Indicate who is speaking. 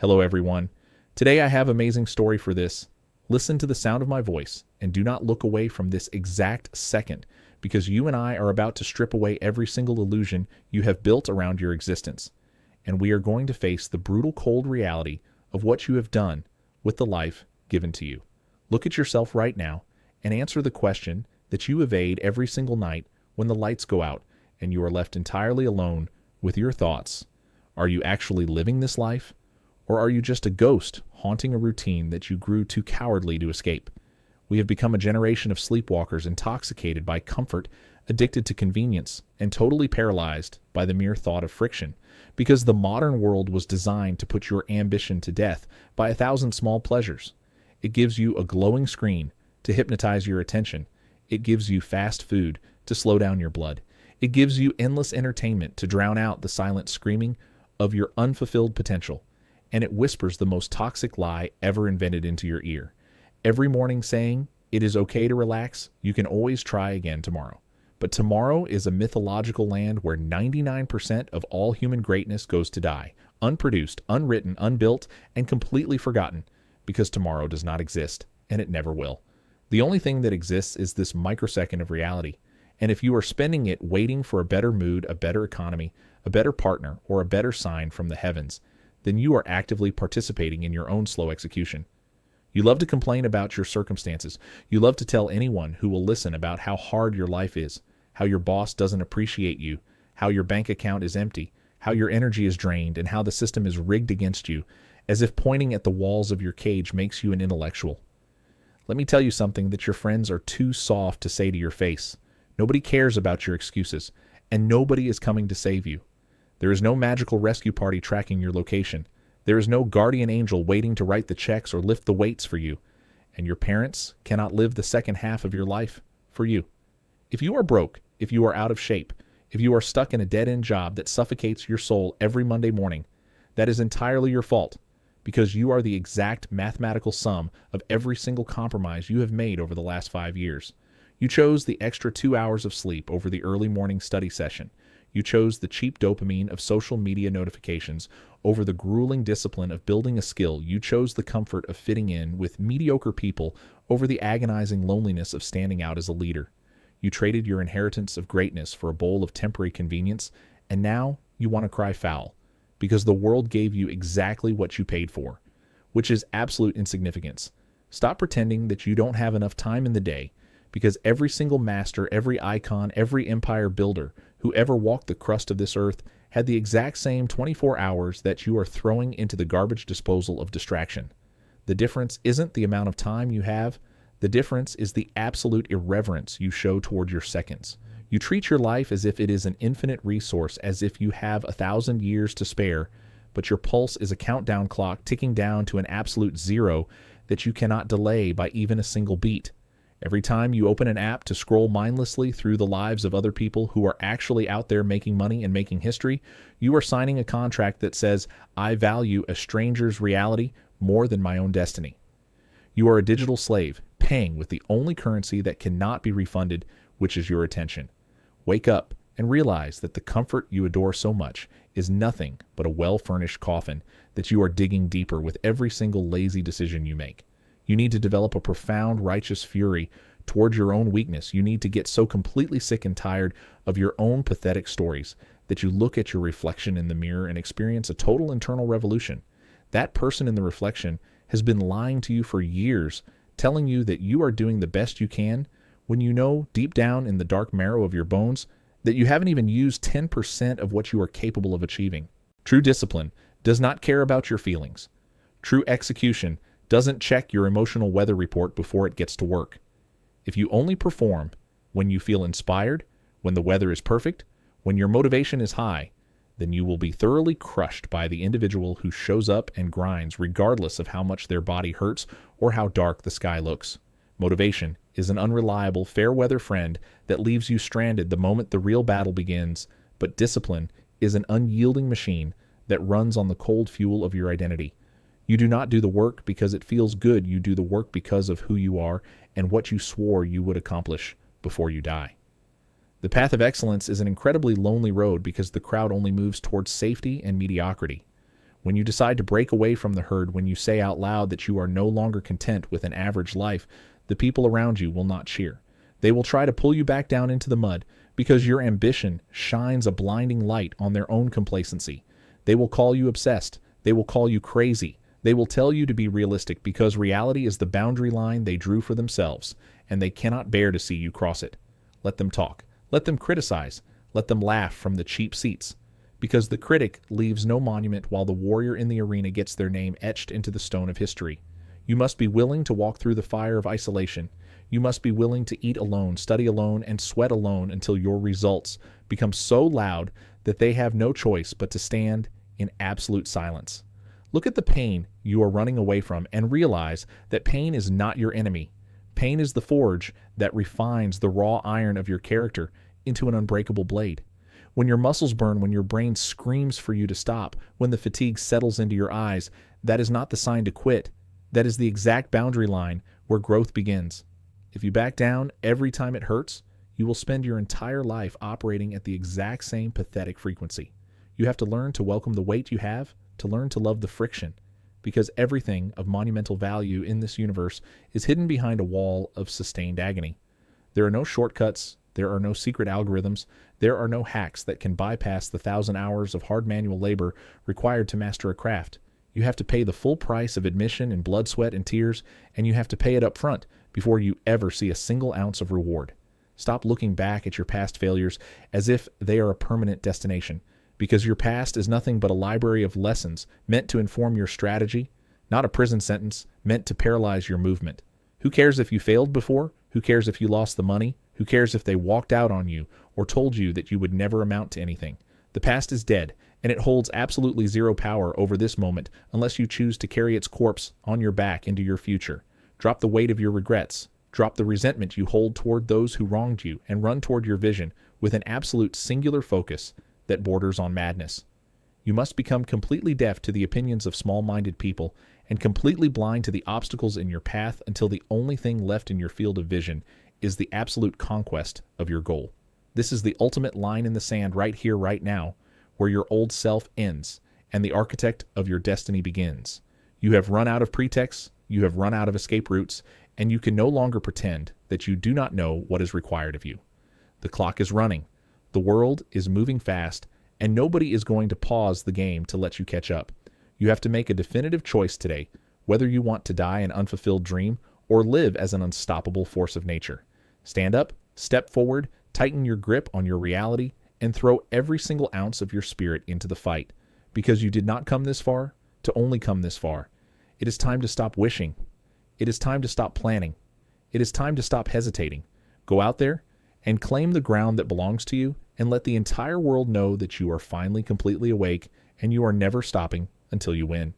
Speaker 1: Hello everyone. Today I have an amazing story for this. Listen to the sound of my voice and do not look away from this exact second, because you and I are about to strip away every single illusion you have built around your existence. And we are going to face the brutal cold reality of what you have done with the life given to you. Look at yourself right now and answer the question that you evade every single night when the lights go out and you are left entirely alone with your thoughts. Are you actually living this life? Or are you just a ghost haunting a routine that you grew too cowardly to escape? We have become a generation of sleepwalkers, intoxicated by comfort, addicted to convenience, and totally paralyzed by the mere thought of friction, because the modern world was designed to put your ambition to death by 1,000 small pleasures. It gives you a glowing screen to hypnotize your attention. It gives you fast food to slow down your blood. It gives you endless entertainment to drown out the silent screaming of your unfulfilled potential. And it whispers the most toxic lie ever invented into your ear. Every morning saying, it is okay to relax, you can always try again tomorrow. But tomorrow is a mythological land where 99% of all human greatness goes to die, unproduced, unwritten, unbuilt, and completely forgotten, because tomorrow does not exist, and it never will. The only thing that exists is this microsecond of reality. And if you are spending it waiting for a better mood, a better economy, a better partner, or a better sign from the heavens, then you are actively participating in your own slow execution. You love to complain about your circumstances. You love to tell anyone who will listen about how hard your life is, how your boss doesn't appreciate you, how your bank account is empty, how your energy is drained, and how the system is rigged against you, as if pointing at the walls of your cage makes you an intellectual. Let me tell you something that your friends are too soft to say to your face. Nobody cares about your excuses, and nobody is coming to save you. There is no magical rescue party tracking your location. There is no guardian angel waiting to write the checks or lift the weights for you. And your parents cannot live the second half of your life for you. If you are broke, if you are out of shape, if you are stuck in a dead-end job that suffocates your soul every Monday morning, that is entirely your fault, because you are the exact mathematical sum of every single compromise you have made over the last 5 years. You chose the extra 2 hours of sleep over the early morning study session. You chose the cheap dopamine of social media notifications over the grueling discipline of building a skill. You chose the comfort of fitting in with mediocre people over the agonizing loneliness of standing out as a leader. You traded your inheritance of greatness for a bowl of temporary convenience, and now you want to cry foul, because the world gave you exactly what you paid for, which is absolute insignificance. Stop pretending that you don't have enough time in the day, because every single master, every icon, every empire builder who ever walked the crust of this earth had the exact same 24 hours that you are throwing into the garbage disposal of distraction. The difference isn't the amount of time you have. The difference is the absolute irreverence you show toward your seconds. You treat your life as if it is an infinite resource, as if you have 1,000 years to spare, but your pulse is a countdown clock ticking down to an absolute zero that you cannot delay by even a single beat. Every time you open an app to scroll mindlessly through the lives of other people who are actually out there making money and making history, you are signing a contract that says, I value a stranger's reality more than my own destiny. You are a digital slave, paying with the only currency that cannot be refunded, which is your attention. Wake up and realize that the comfort you adore so much is nothing but a well-furnished coffin that you are digging deeper with every single lazy decision you make. You need to develop a profound righteous fury towards your own weakness. You need to get so completely sick and tired of your own pathetic stories that you look at your reflection in the mirror and experience a total internal revolution. That person in the reflection has been lying to you for years, telling you that you are doing the best you can, when you know deep down in the dark marrow of your bones that you haven't even used 10% of what you are capable of achieving. True discipline does not care about your feelings. True execution doesn't check your emotional weather report before it gets to work. If you only perform when you feel inspired, when the weather is perfect, when your motivation is high, then you will be thoroughly crushed by the individual who shows up and grinds regardless of how much their body hurts or how dark the sky looks. Motivation is an unreliable, fair-weather friend that leaves you stranded the moment the real battle begins, but discipline is an unyielding machine that runs on the cold fuel of your identity. You do not do the work because it feels good. You do the work because of who you are and what you swore you would accomplish before you die. The path of excellence is an incredibly lonely road because the crowd only moves towards safety and mediocrity. When you decide to break away from the herd, when you say out loud that you are no longer content with an average life, the people around you will not cheer. They will try to pull you back down into the mud because your ambition shines a blinding light on their own complacency. They will call you obsessed. They will call you crazy. They will tell you to be realistic because reality is the boundary line they drew for themselves, and they cannot bear to see you cross it. Let them talk. Let them criticize. Let them laugh from the cheap seats. Because the critic leaves no monument while the warrior in the arena gets their name etched into the stone of history. You must be willing to walk through the fire of isolation. You must be willing to eat alone, study alone, and sweat alone until your results become so loud that they have no choice but to stand in absolute silence. Look at the pain you are running away from and realize that pain is not your enemy. Pain is the forge that refines the raw iron of your character into an unbreakable blade. When your muscles burn, when your brain screams for you to stop, when the fatigue settles into your eyes, that is not the sign to quit. That is the exact boundary line where growth begins. If you back down every time it hurts, you will spend your entire life operating at the exact same pathetic frequency. You have to learn to welcome the weight you have, to learn to love the friction, because everything of monumental value in this universe is hidden behind a wall of sustained agony. There are no shortcuts. There are no secret algorithms. There are no hacks that can bypass the 1,000 hours of hard manual labor required to master a craft. You have to pay the full price of admission in blood, sweat, and tears, and you have to pay it up front before you ever see a single ounce of reward. Stop looking back at your past failures as if they are a permanent destination, because your past is nothing but a library of lessons meant to inform your strategy, not a prison sentence meant to paralyze your movement. Who cares if you failed before? Who cares if you lost the money? Who cares if they walked out on you or told you that you would never amount to anything? The past is dead, and it holds absolutely zero power over this moment unless you choose to carry its corpse on your back into your future. Drop the weight of your regrets. Drop the resentment you hold toward those who wronged you and run toward your vision with an absolute singular focus that borders on madness. You must become completely deaf to the opinions of small-minded people and completely blind to the obstacles in your path until the only thing left in your field of vision is the absolute conquest of your goal. This is the ultimate line in the sand right here, right now, where your old self ends and the architect of your destiny begins. You have run out of pretexts, you have run out of escape routes, and you can no longer pretend that you do not know what is required of you. The clock is running, the world is moving fast, and nobody is going to pause the game to let you catch up. You have to make a definitive choice today, whether you want to die an unfulfilled dream or live as an unstoppable force of nature. Stand up, step forward, tighten your grip on your reality, and throw every single ounce of your spirit into the fight, because you did not come this far to only come this far. It is time to stop wishing. It is time to stop planning. It is time to stop hesitating. Go out there and claim the ground that belongs to you, and let the entire world know that you are finally completely awake and you are never stopping until you win.